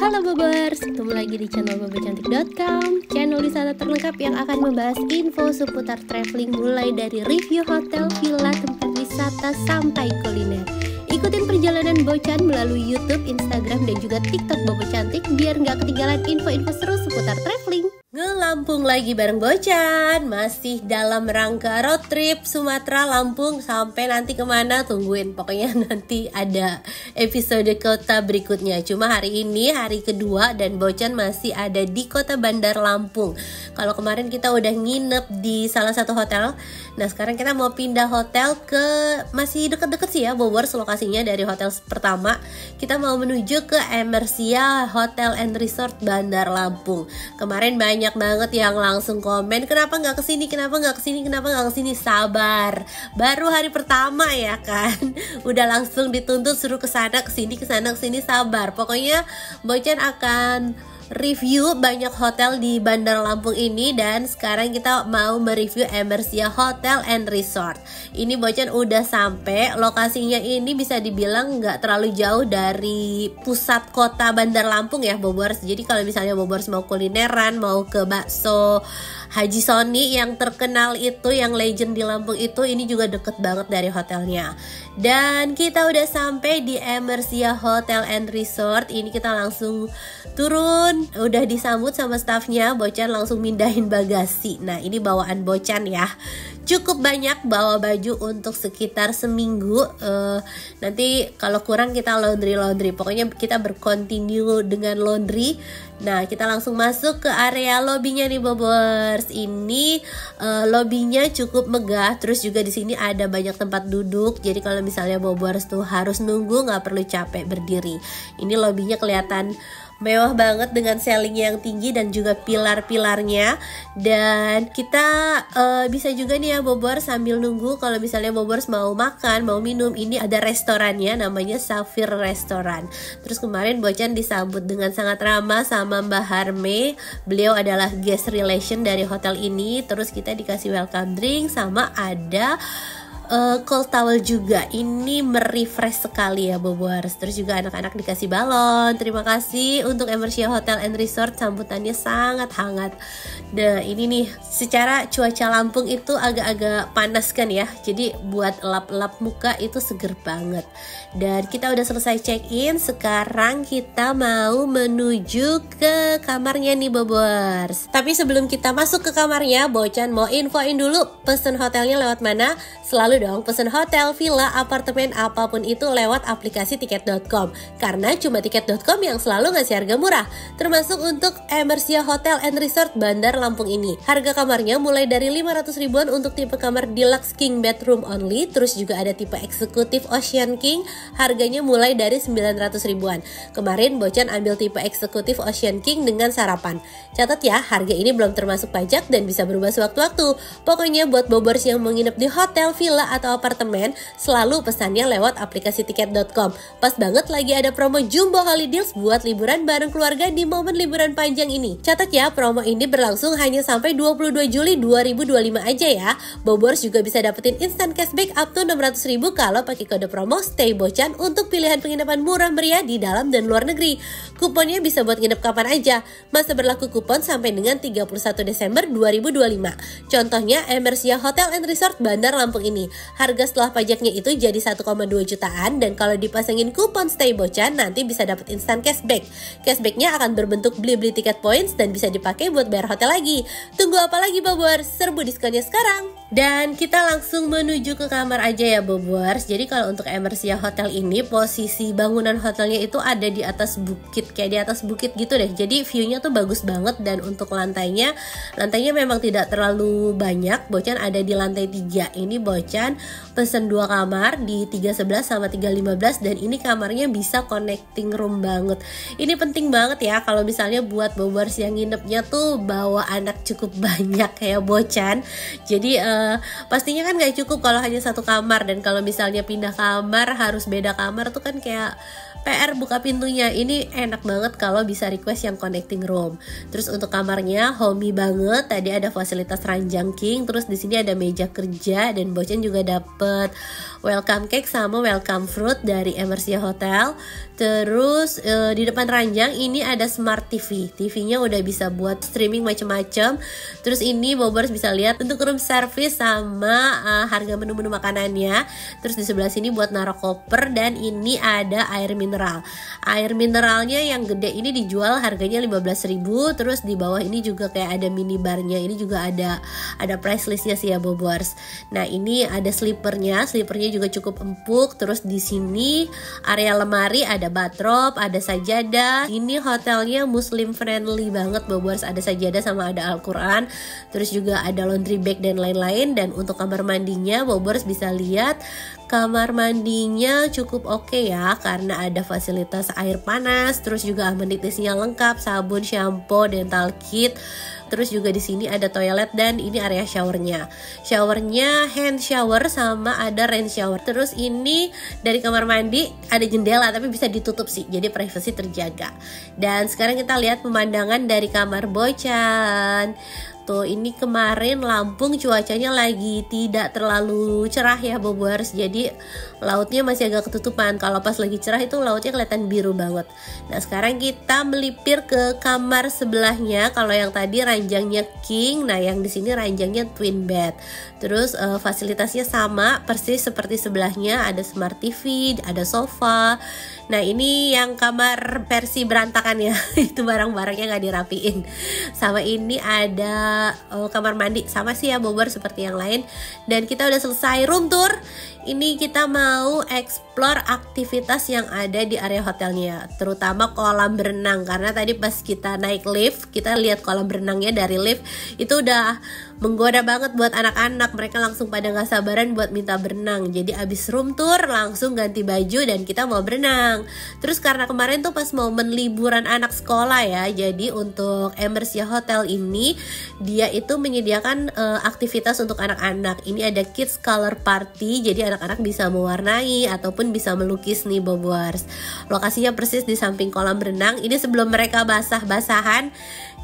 Halo Bobers, ketemu lagi di channel bobocantik.com. Channel di sana terlengkap yang akan membahas info seputar traveling mulai dari review hotel, villa, tempat wisata sampai kuliner. Ikutin perjalanan Bocan melalui YouTube, Instagram, dan juga TikTok Bobo Cantik biar nggak ketinggalan info-info seru seputar traveling. Ngelampung lagi bareng Bocan, masih dalam rangka road trip Sumatera, Lampung, sampai nanti kemana tungguin. Pokoknya nanti ada episode kota berikutnya. Cuma hari ini hari kedua dan Bocan masih ada di kota Bandar Lampung. Kalau kemarin kita udah nginep di salah satu hotel, nah sekarang kita mau pindah hotel ke masih deket-deket sih ya Bobors, lokasinya dari hotel pertama. Kita mau menuju ke Emersia Hotel and Resort Bandar Lampung. Kemarin banyak banget yang langsung komen, kenapa nggak kesini, kenapa nggak kesini, kenapa nggak kesini. Sabar, baru hari pertama ya kan, udah langsung dituntut suruh kesana kesini, kesana kesini. Sabar, pokoknya Bocan akan review banyak hotel di Bandar Lampung ini. Dan sekarang kita mau mereview Emersia Hotel and Resort. Ini Bocan udah sampai, lokasinya ini bisa dibilang nggak terlalu jauh dari pusat kota Bandar Lampung ya Bobors. Jadi kalau misalnya Bobors mau kulineran, mau ke bakso Haji Sony yang terkenal itu, yang legend di Lampung itu, ini juga deket banget dari hotelnya. Dan kita udah sampai di Emersia Hotel and Resort. Ini kita langsung turun, udah disambut sama staffnya. Bocan langsung mindahin bagasi. Nah ini bawaan Bocan ya, cukup banyak, bawa baju untuk sekitar seminggu. Nanti kalau kurang kita laundry. Pokoknya kita berkontinu dengan laundry. Nah kita langsung masuk ke area lobbynya nih Bobors. Ini lobbynya cukup megah. Terus juga di sini ada banyak tempat duduk. Jadi kalau misalnya Bobors tuh harus nunggu, nggak perlu capek berdiri. Ini lobbynya kelihatan mewah banget dengan ceiling yang tinggi dan juga pilar-pilarnya. Dan kita bisa juga nih ya Bobors sambil nunggu, kalau misalnya Bobors mau makan, mau minum, ini ada restorannya namanya Safir Restoran. Terus kemarin Bocan disambut dengan sangat ramah sama Mbak Harme. Beliau adalah guest relation dari hotel ini. Terus kita dikasih welcome drink sama ada cold towel juga. Ini merefresh sekali ya Bobors. Terus juga anak-anak dikasih balon. Terima kasih untuk Emersia Hotel and Resort, sambutannya sangat hangat. Nah ini nih, secara cuaca Lampung itu agak-agak panas kan ya, jadi buat lap-lap muka itu seger banget. Dan kita udah selesai check-in. Sekarang kita mau menuju ke kamarnya nih Bobors. Tapi sebelum kita masuk ke kamarnya, Bocan mau infoin dulu pesen hotelnya lewat mana. Selalu dong pesen hotel, villa, apartemen, apapun itu lewat aplikasi tiket.com. Karena cuma tiket.com yang selalu ngasih harga murah. Termasuk untuk Emersia Hotel and Resort Bandar Lampung ini. Harga kamarnya mulai dari 500 ribuan untuk tipe kamar Deluxe King Bedroom Only. Terus juga ada tipe Eksekutif Ocean King, harganya mulai dari 900 ribuan. Kemarin Bocan ambil tipe Eksekutif Ocean King dengan sarapan. Catat ya, harga ini belum termasuk pajak dan bisa berubah sewaktu-waktu. Pokoknya buat Bobors yang menginap di hotel, villa, atau apartemen, selalu pesannya lewat aplikasi tiket.com. Pas banget lagi ada promo Jumbo Holideals buat liburan bareng keluarga di momen liburan panjang ini. Catat ya, promo ini berlangsung hanya sampai 22 Juli 2025 aja ya. Bobors juga bisa dapetin instant cashback up to 600 ribu kalau pakai kode promo Stay Bocan untuk pilihan penginapan murah meriah di dalam dan luar negeri. Kuponnya bisa buat nginep kapan aja. Masa berlaku kupon sampai dengan 31 Desember 2025. Contohnya Emersia Hotel and Resort Bandar Lampung ini. Harga setelah pajaknya itu jadi 1,2 jutaan, dan kalau dipasangin kupon Stay Bocan nanti bisa dapat instant cashback. Cashbacknya akan berbentuk beli-beli tiket points dan bisa dipakai buat bayar hotel lagi. Tunggu apa lagi Bobors? Serbu diskonnya sekarang. Dan kita langsung menuju ke kamar aja ya Bobors. Jadi kalau untuk Emersia Hotel ini, posisi bangunan hotelnya itu ada di atas bukit, kayak di atas bukit gitu deh. Jadi viewnya tuh bagus banget. Dan untuk lantainya memang tidak terlalu banyak. Bocan ada di lantai 3. Ini Bocan pesen 2 kamar di 311 sama 315. Dan ini kamarnya bisa connecting room banget. Ini penting banget ya kalau misalnya buat Bobors yang nginepnya tuh bawa anak cukup banyak kayak Bocan. Jadi pastinya kan gak cukup kalau hanya satu kamar. Dan kalau misalnya pindah kamar harus beda kamar tuh kan kayak PR buka pintunya. Ini enak banget kalau bisa request yang connecting room. Terus untuk kamarnya homey banget. Tadi ada fasilitas ranjang king. Terus di sini ada meja kerja dan Bocan juga dapet welcome cake sama welcome fruit dari Emersia Hotel. Terus di depan ranjang ini ada smart TV. TV-nya udah bisa buat streaming macam-macam. Terus ini Bobers bisa lihat untuk room service sama harga menu-menu makanannya. Terus di sebelah sini buat naruh koper, dan ini ada air mineral. Air mineralnya yang gede ini dijual harganya 15.000. Terus di bawah ini juga kayak ada minibarnya. Ini juga ada price listnya sih ya Bobers. Nah, ini ada slippernya juga cukup empuk. Terus di sini area lemari ada bathrobe, ada sajadah. Ini hotelnya muslim friendly banget Bobers, ada sajadah sama ada Al-Quran. Terus juga ada laundry bag dan lain-lain. Dan untuk kamar mandinya Bobers bisa lihat kamar mandinya cukup oke ya, karena ada fasilitas air panas. Terus juga amenitisnya lengkap, sabun, shampoo, dental kit. Terus juga di sini ada toilet dan ini area showernya. Showernya hand shower sama ada rain shower. Terus ini dari kamar mandi ada jendela tapi bisa ditutup sih, jadi privasi terjaga. Dan sekarang kita lihat pemandangan dari kamar Bocan. Tuh, ini kemarin Lampung cuacanya lagi tidak terlalu cerah ya Bobers. Jadi lautnya masih agak ketutupan. Kalau pas lagi cerah itu lautnya kelihatan biru banget. Nah, sekarang kita melipir ke kamar sebelahnya. Kalau yang tadi ranjangnya king, nah yang di sini ranjangnya twin bed. Terus fasilitasnya sama persis seperti sebelahnya, ada smart TV, ada sofa. Nah, ini yang kamar versi berantakan ya. Itu barang-barangnya nggak dirapiin. Sama ini ada kamar mandi, sama sih ya Bobers seperti yang lain. Dan kita udah selesai room tour. Ini kita mau explore aktivitas yang ada di area hotelnya, terutama kolam berenang. Karena tadi pas kita naik lift, kita lihat kolam berenangnya dari lift. Itu udah menggoda banget buat anak-anak. Mereka langsung pada gak sabaran buat minta berenang. Jadi abis room tour langsung ganti baju dan kita mau berenang. Terus karena kemarin tuh pas momen liburan anak sekolah ya, jadi untuk Emersia Hotel ini dia itu menyediakan aktivitas untuk anak-anak. Ini ada kids color party, jadi anak-anak bisa mewarnai ataupun bisa melukis nih Bobers. Lokasinya persis di samping kolam renang. Ini sebelum mereka basah-basahan,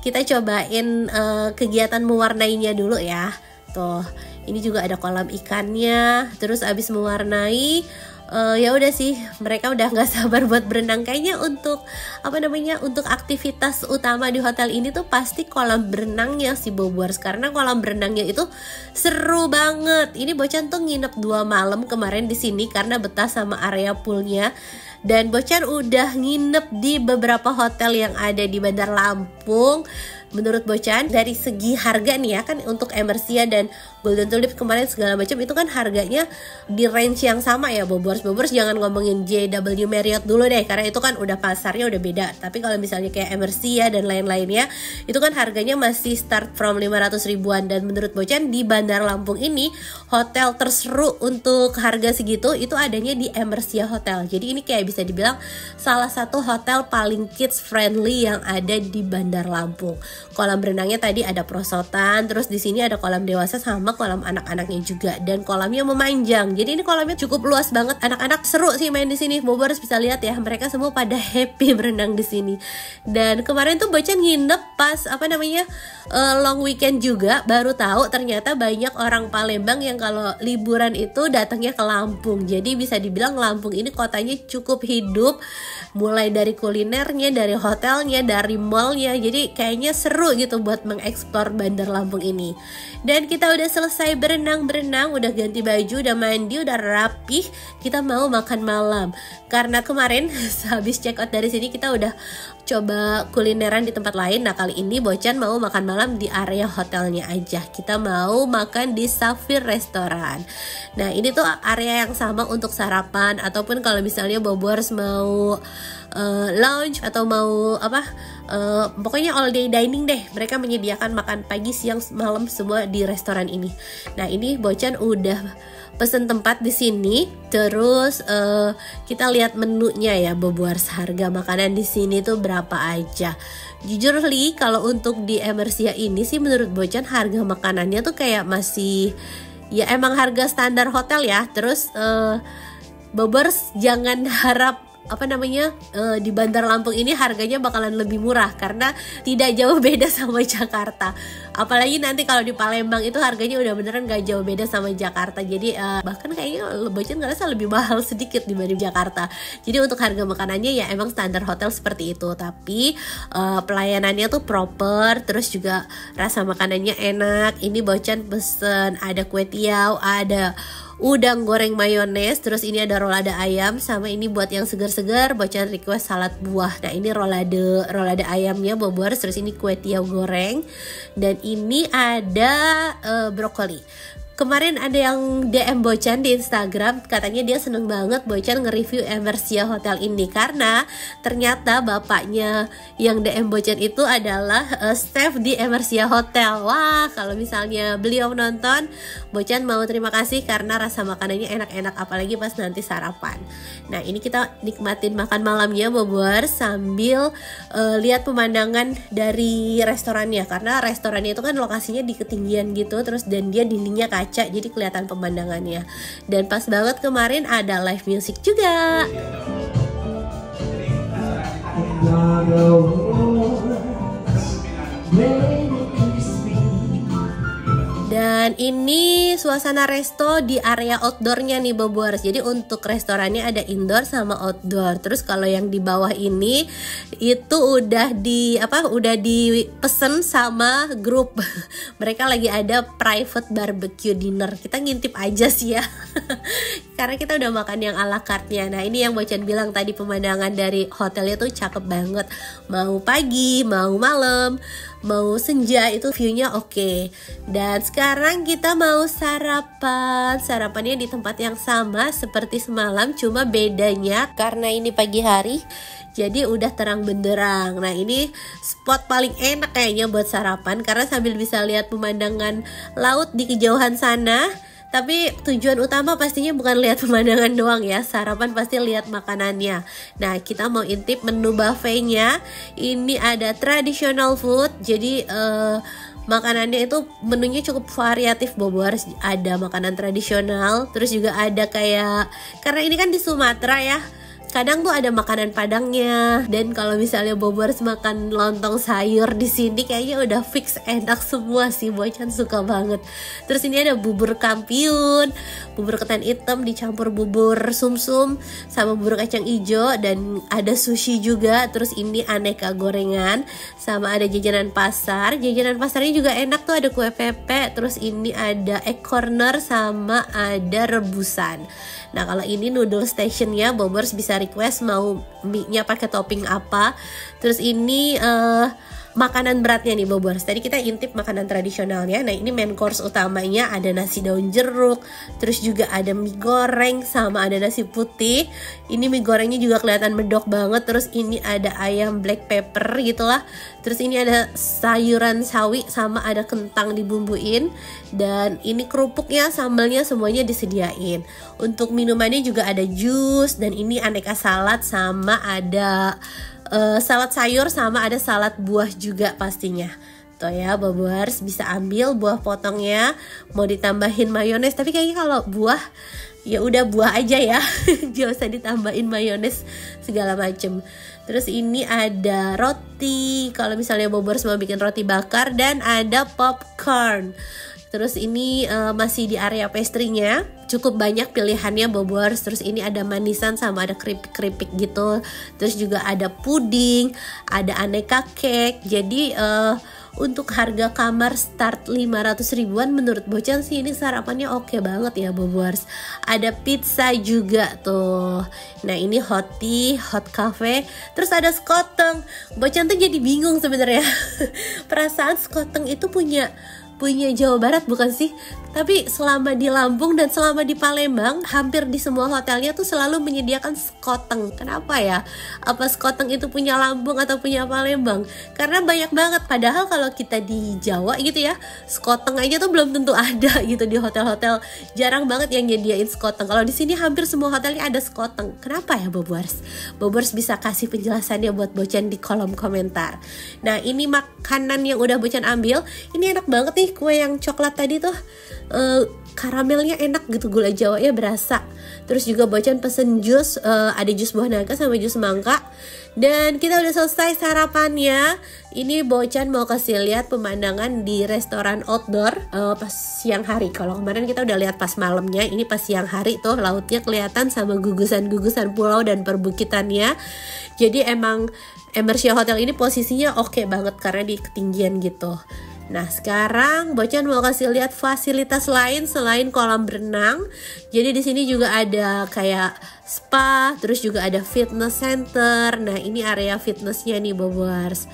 kita cobain kegiatan mewarnainya dulu ya. Tuh, ini juga ada kolam ikannya. Terus abis mewarnai, ya udah sih, mereka udah nggak sabar buat berenang. Kayaknya untuk untuk aktivitas utama di hotel ini tuh pasti kolam berenangnya sih Bobers, karena kolam berenangnya itu seru banget. Ini Bocan tuh nginep 2 malam kemarin di sini karena betah sama area poolnya. Dan Bocan udah nginep di beberapa hotel yang ada di Bandar Lampung. Menurut Bocan dari segi harga nih ya, kan untuk Emersia dan Golden Tulip kemarin segala macam itu kan harganya di range yang sama ya Bobers. Jangan ngomongin JW Marriott dulu deh, karena itu kan udah pasarnya udah beda. Tapi kalau misalnya kayak Emersia dan lain-lainnya, itu kan harganya masih start from 500 ribuan. Dan menurut Bocan di Bandar Lampung ini hotel terseru untuk harga segitu itu adanya di Emersia Hotel. Jadi ini kayak bisa dibilang salah satu hotel paling kids friendly yang ada di Bandar Lampung. Kolam renangnya tadi ada perosotan, terus di sini ada kolam dewasa sama kolam anak-anaknya juga, dan kolamnya memanjang. Jadi ini kolamnya cukup luas banget. Anak-anak seru sih main di sini. Bobers bisa lihat ya, mereka semua pada happy berenang di sini. Dan kemarin tuh Bocan nginep pas long weekend juga, baru tahu ternyata banyak orang Palembang yang kalau liburan itu datangnya ke Lampung. Jadi bisa dibilang Lampung ini kotanya cukup hidup, mulai dari kulinernya, dari hotelnya, dari mallnya. Jadi kayaknya seru gitu buat mengeksplor Bandar Lampung ini. Dan kita udah selesai berenang, udah ganti baju, udah mandi, udah rapih. Kita mau makan malam. Karena kemarin habis check out dari sini kita udah coba kulineran di tempat lain. Nah, kali ini Bocan mau makan malam di area hotelnya aja. Kita mau makan di Safir Restoran. Nah, ini tuh area yang sama untuk sarapan, ataupun kalau misalnya Bobors mau lounge atau mau pokoknya all day dining deh. Mereka menyediakan makan pagi, siang, malam semua di restoran ini. Nah, ini Bocan udah pesen tempat di sini. Terus kita lihat menunya ya Bobors, harga makanan di sini tuh berapa aja. Jujur Li, kalau untuk di Emersia ini sih menurut Bocan harga makanannya tuh kayak masih ya emang harga standar hotel ya. Terus Bobors jangan harap di Bandar Lampung ini harganya bakalan lebih murah karena tidak jauh beda sama Jakarta. Apalagi nanti kalau di Palembang itu harganya udah beneran gak jauh beda sama Jakarta. Jadi bahkan kayaknya Bocan ngerasa lebih mahal sedikit dibanding Jakarta. Jadi untuk harga makanannya ya emang standar hotel seperti itu. Tapi pelayanannya tuh proper, terus juga rasa makanannya enak. Ini Bocan pesen ada kue tiaw, ada udang goreng mayones, terus ini ada rolada ayam, sama ini buat yang segar-segar Bocan request salad buah. Nah ini rolada ayamnya Bobors, terus ini kue tiaw goreng, dan ini ada brokoli. Kemarin ada yang DM Bocan di Instagram, katanya dia seneng banget Bocan nge-review Emersia Hotel ini karena ternyata bapaknya yang DM Bocan itu adalah staff di Emersia Hotel. Wah, kalau misalnya beliau nonton, Bocan mau terima kasih karena rasa makanannya enak-enak, apalagi pas nanti sarapan. Nah ini kita nikmatin makan malamnya Bobor sambil lihat pemandangan dari restorannya, karena restorannya itu kan lokasinya di ketinggian gitu, terus dan dia dindingnya kaca, jadi kelihatan pemandangannya. Dan pas banget kemarin ada live music juga. Dan ini suasana resto di area outdoornya nih Bobors. Jadi untuk restorannya ada indoor sama outdoor. Terus kalau yang di bawah ini itu udah dipesen sama grup. Mereka lagi ada private barbecue dinner. Kita ngintip aja sih ya. Karena kita udah makan yang ala carte-nya. Nah ini yang Bocan bilang tadi, pemandangan dari hotelnya tuh cakep banget. Mau pagi, mau malam, mau senja itu view-nya oke. Dan sekarang kita mau sarapan. Sarapannya di tempat yang sama seperti semalam, cuma bedanya karena ini pagi hari jadi udah terang benderang. Nah ini spot paling enak kayaknya buat sarapan karena sambil bisa lihat pemandangan laut di kejauhan sana. Tapi tujuan utama pastinya bukan lihat pemandangan doang ya, sarapan pasti lihat makanannya. Nah kita mau intip menu buffetnya. Ini ada traditional food, jadi makanannya itu menunya cukup variatif Bobors. Ada makanan tradisional, terus juga ada kayak, karena ini kan di Sumatera ya, kadang tuh ada makanan Padangnya. Dan kalau misalnya Bobors makan lontong sayur di sini kayaknya udah fix enak semua sih, Bocan suka banget. Terus ini ada bubur kampiun, bubur ketan hitam dicampur bubur sumsum sama bubur kacang hijau, dan ada sushi juga. Terus ini aneka gorengan sama ada jajanan pasar. Jajanan pasarnya juga enak tuh, ada kue pepe, terus ini ada egg corner sama ada rebusan. Nah kalau ini noodle stationnya Bobors bisa request mau mie-nya pakai topping apa. Terus ini makanan beratnya nih Bobors. Tadi kita intip makanan tradisionalnya. Nah ini main course utamanya ada nasi daun jeruk, terus juga ada mie goreng sama ada nasi putih. Ini mie gorengnya juga kelihatan medok banget. Terus ini ada ayam black pepper gitulah. Terus ini ada sayuran sawi sama ada kentang dibumbuin. Dan ini kerupuknya, sambalnya semuanya disediain. Untuk minumannya juga ada jus, dan ini aneka salad sama ada salad sayur sama ada salad buah juga pastinya. Tuh ya Bobors, bisa ambil buah potongnya, mau ditambahin mayones, tapi kayaknya kalau buah ya udah buah aja ya. Gak usah ditambahin mayones segala macem. Terus ini ada roti, kalau misalnya Bobors mau bikin roti bakar, dan ada popcorn. Terus ini masih di area pastry-nya, cukup banyak pilihannya Bobors. Terus ini ada manisan sama ada keripik-keripik gitu. Terus juga ada puding, ada aneka cake. Jadi untuk harga kamar start 500 ribuan menurut Bocan sih ini sarapannya oke banget ya Bobors. Ada pizza juga tuh. Nah ini hot tea, hot cafe. Terus ada skoteng. Bocan tuh jadi bingung sebenarnya. Perasaan skoteng itu punya Jawa Barat bukan sih? Tapi selama di Lampung dan selama di Palembang, hampir di semua hotelnya tuh selalu menyediakan skoteng. Kenapa ya? Apa skoteng itu punya Lampung atau punya Palembang? Karena banyak banget. Padahal kalau kita di Jawa gitu ya, skoteng aja tuh belum tentu ada gitu di hotel-hotel. Jarang banget yang nyediain skoteng. Kalau di sini hampir semua hotelnya ada skoteng. Kenapa ya Bobors? Bobors bisa kasih penjelasannya buat Bocan di kolom komentar. Nah ini makanan yang udah Bocan ambil. Ini enak banget nih sih kue yang coklat tadi tuh karamelnya enak gitu, gula Jawanya berasa. Terus juga Bocan pesen jus, ada jus buah naga sama jus mangga. Dan kita udah selesai sarapannya. Ini Bocan mau kasih lihat pemandangan di restoran outdoor pas siang hari. Kalau kemarin kita udah lihat pas malamnya, ini pas siang hari tuh lautnya kelihatan sama gugusan-gugusan pulau dan perbukitannya. Jadi emang Emmersio Hotel ini posisinya oke banget karena di ketinggian gitu. Nah sekarang Bocan mau kasih lihat fasilitas lain selain kolam berenang. Jadi di sini juga ada kayak spa, terus juga ada fitness center. Nah ini area fitnessnya nih Bobers.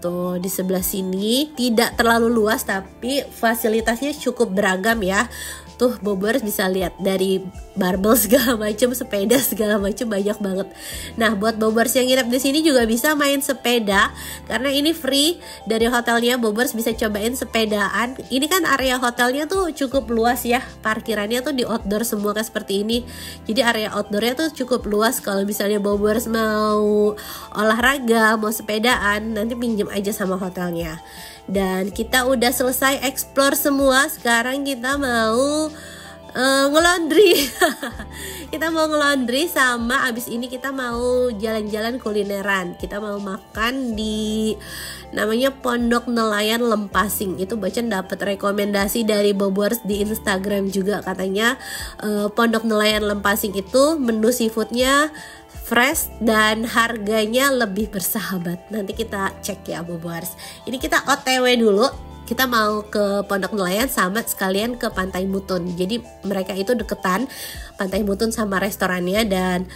Tuh di sebelah sini tidak terlalu luas tapi fasilitasnya cukup beragam ya. Tuh Bobers bisa lihat dari barbel segala macam, sepeda segala macam banyak banget. Nah buat Bobers yang nginep di sini juga bisa main sepeda karena ini free dari hotelnya. Bobers bisa cobain sepedaan. Ini kan area hotelnya tuh cukup luas ya, parkirannya tuh di outdoor semua kayak seperti ini. Jadi area outdoornya tuh cukup luas. Kalau misalnya Bobers mau olahraga, mau sepedaan, nanti pinjem aja sama hotelnya. Dan kita udah selesai explore semua. Sekarang kita mau ngelondri. Kita mau ngelondri sama abis ini kita mau jalan-jalan kulineran. Kita mau makan di namanya Pondok Nelayan Lempasing. Itu Bocan dapat rekomendasi dari Bobers di Instagram juga, katanya Pondok Nelayan Lempasing itu menu seafoodnya fresh dan harganya lebih bersahabat. Nanti kita cek ya Bobers. Ini kita OTW dulu. Kita mau ke Pondok Nelayan sama sekalian ke Pantai Mutun. Jadi mereka itu deketan, Pantai Mutun sama restorannya. Dan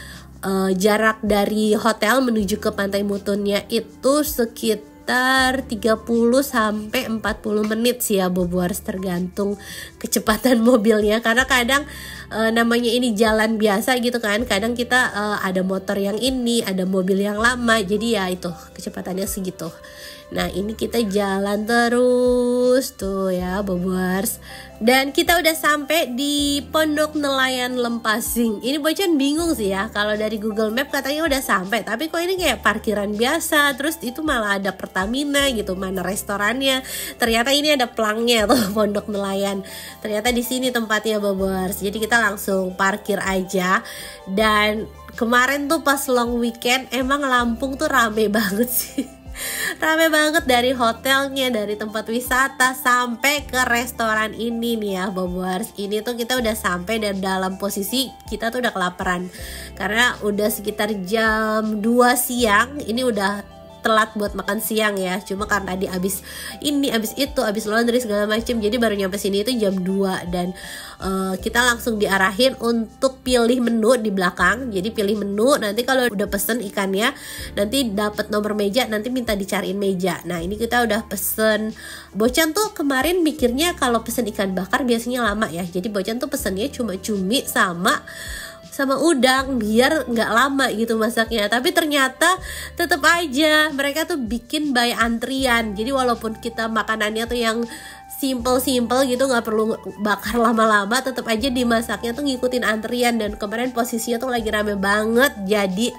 jarak dari hotel menuju ke Pantai Mutunnya itu sekitar 30 sampai 40 menit sih ya Bobers, tergantung kecepatan mobilnya. Karena kadang namanya ini jalan biasa gitu kan, kadang kita ada motor yang ini, ada mobil yang lama, jadi ya itu kecepatannya segitu. Nah ini kita jalan terus tuh ya Bobers. Dan kita udah sampai di Pondok Nelayan Lempasing. Ini Bocan bingung sih ya, kalau dari Google Map katanya udah sampai, tapi kok ini kayak parkiran biasa. Terus itu malah ada Pertamina gitu, mana restorannya. Ternyata ini ada pelangnya tuh Pondok Nelayan. Ternyata di sini tempatnya Bobers. Jadi kita langsung parkir aja. Dan kemarin tuh pas long weekend emang Lampung tuh rame banget sih. Rame banget dari hotelnya, dari tempat wisata sampai ke restoran ini nih ya Bobers. Ini tuh kita udah sampai dan dalam posisi kita tuh udah kelaparan karena udah sekitar jam 2 siang. Ini udah telat buat makan siang ya. Cuma karena tadi abis itu abis laundry segala macem, jadi baru nyampe sini itu jam 2. Dan kita langsung diarahin untuk pilih menu di belakang. Jadi pilih menu, nanti kalau udah pesen ikannya nanti dapat nomor meja, nanti minta dicariin meja. Nah ini kita udah pesen. Bocan tuh kemarin mikirnya kalau pesen ikan bakar biasanya lama ya. Jadi Bocan tuh pesennya cuma cumi sama udang biar nggak lama gitu masaknya. Tapi ternyata tetap aja mereka tuh bikin by antrian. Jadi walaupun kita makanannya tuh yang simple gitu, nggak perlu bakar lama-lama, tetap aja dimasaknya tuh ngikutin antrian. Dan kemarin posisinya tuh lagi rame banget, jadi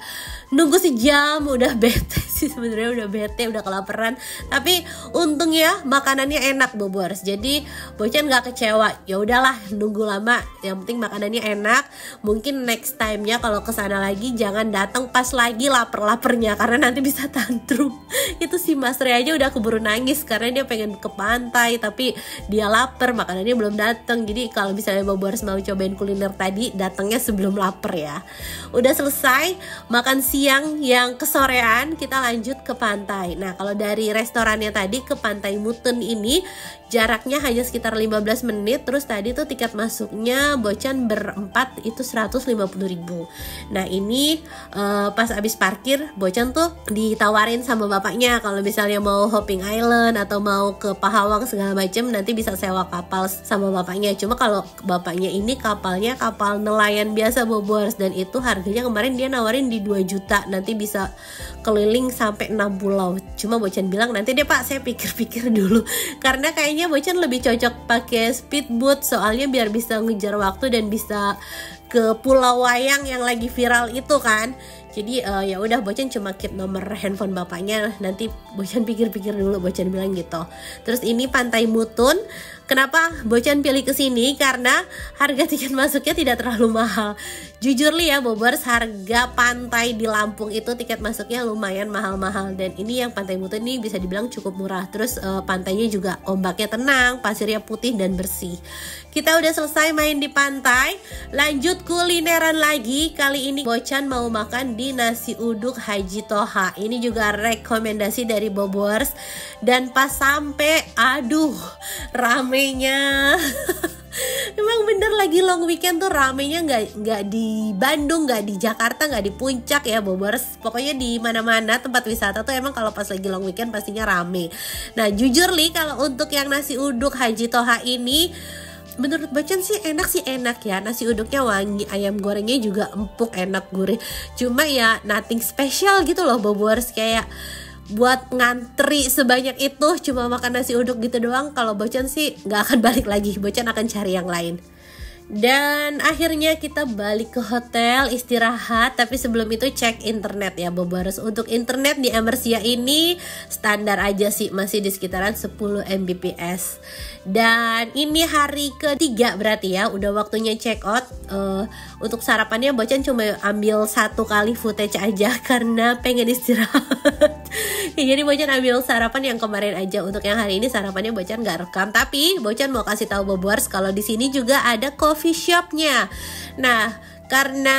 nunggu sejam udah bete sih sebenarnya, udah bete, udah kelaparan. Tapi untungnya makanannya enak Bobers, jadi Bocan nggak kecewa. Ya udahlah nunggu lama, yang penting makanannya enak. Mungkin next time-nya kalau kesana lagi jangan datang pas lagi lapar-laparnya, karena nanti bisa tantrum. Itu si Mas Re aja udah keburu nangis karena dia pengen ke pantai tapi dia lapar, makanannya belum datang. Jadi kalau misalnya Bobers mau cobain kuliner tadi, datangnya sebelum lapar ya. Udah selesai makan siang yang kesorean, kita lanjut ke pantai. Nah kalau dari restorannya tadi ke Pantai Mutun ini jaraknya hanya sekitar 15 menit. Terus tadi tuh tiket masuknya Bocan berempat itu 150.000. Nah ini pas abis parkir Bocan tuh ditawarin sama bapaknya kalau misalnya mau hopping island atau mau ke Pahawang segala macem, nanti bisa sewa kapal sama bapaknya. Cuma kalau bapaknya ini kapalnya kapal nelayan biasa Bobers, dan itu harganya kemarin dia nawarin di 2 juta, nanti bisa keliling sampai 6 pulau. Cuma Bocan bilang nanti deh Pak, saya pikir-pikir dulu, karena kayaknya Bocan lebih cocok pakai speedboat, soalnya biar bisa ngejar waktu dan bisa ke Pulau Wayang yang lagi viral itu kan. Jadi ya udah Bocan cuma keep nomor handphone bapaknya, nanti Bocan pikir-pikir dulu, Bocan bilang gitu. Terus ini Pantai Mutun. Kenapa Bocan pilih ke sini? Karena harga tiket masuknya tidak terlalu mahal. Jujur li ya Bobers, harga pantai di Lampung itu tiket masuknya lumayan mahal-mahal, dan ini yang Pantai Mutun ini bisa dibilang cukup murah. Terus pantainya juga ombaknya tenang, pasirnya putih dan bersih. Kita udah selesai main di pantai, lanjut kulineran lagi. Kali ini Bocan mau makan di nasi uduk Haji Toha. Ini juga rekomendasi dari Bobers. Dan pas sampai, aduh, ramenya. Emang bener lagi long weekend tuh ramenya nggak di Bandung, nggak di Jakarta, nggak di Puncak ya Bobers. Pokoknya di mana-mana tempat wisata tuh emang kalau pas lagi long weekend pastinya rame. Nah jujur li, kalau untuk yang nasi uduk Haji Toha ini, menurut Bocan sih enak ya. Nasi uduknya wangi, ayam gorengnya juga empuk, enak, gurih. Cuma ya nothing special gitu loh Bobers, kayak buat ngantri sebanyak itu cuma makan nasi uduk gitu doang. Kalau Bocan sih nggak akan balik lagi, Bocan akan cari yang lain. Dan akhirnya kita balik ke hotel istirahat, tapi sebelum itu cek internet ya Bobers. Untuk internet di Emersia ini standar aja sih, masih di sekitaran 10 Mbps. Dan ini hari ketiga berarti ya, udah waktunya check out. Untuk sarapannya Bocan cuma ambil 1 kali footage aja karena pengen istirahat. Ya, jadi Bocan ambil sarapan yang kemarin aja. Untuk yang hari ini sarapannya Bocan nggak rekam, tapi Bocan mau kasih tahu Bobers kalau di sini juga ada coffee shopnya. Nah, karena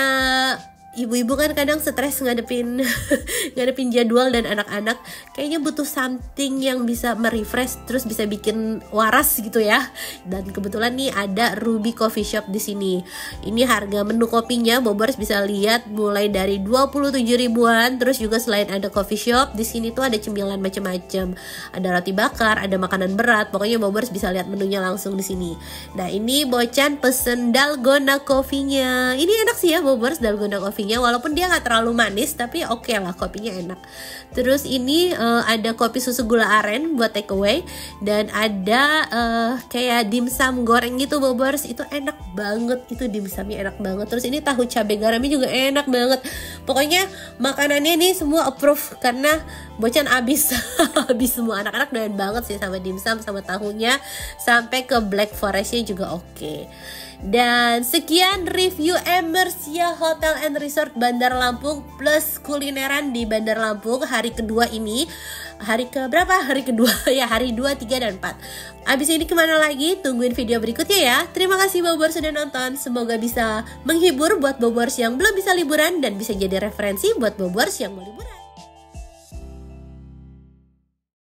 ibu-ibu kan kadang stres ngadepin jadwal dan anak-anak, kayaknya butuh something yang bisa merefresh terus bisa bikin waras gitu ya. Dan kebetulan nih ada Ruby Coffee Shop di sini. Ini harga menu kopinya Bobers bisa lihat mulai dari 27 ribuan. Terus juga selain ada coffee shop, di sini tuh ada cemilan macam-macam. Ada roti bakar, ada makanan berat. Pokoknya Bobers bisa lihat menunya langsung di sini. Nah, ini Bocan pesen dalgona coffee-nya. Ini enak sih ya Bobers, dalgona coffee-nya, walaupun dia nggak terlalu manis tapi oke lah, kopinya enak. Terus ini ada kopi susu gula aren buat take away, dan ada kayak dimsum goreng gitu Bobers. Itu enak banget, itu dimsumnya enak banget. Terus ini tahu cabai garamnya juga enak banget. Pokoknya makanannya nih semua approve karena Bocan habis habis semua. Anak-anak doyan banget sih sama dimsum sama tahunya, sampai ke black forestnya juga oke. Dan sekian review Emersia Hotel and Resort Bandar Lampung plus kulineran di Bandar Lampung hari kedua ini. Hari ke berapa? Hari kedua ya, hari 2, 3, dan 4. Abis ini kemana lagi? Tungguin video berikutnya ya. Terima kasih Bobers sudah nonton. Semoga bisa menghibur buat Bobers yang belum bisa liburan dan bisa jadi referensi buat Bobers yang mau liburan.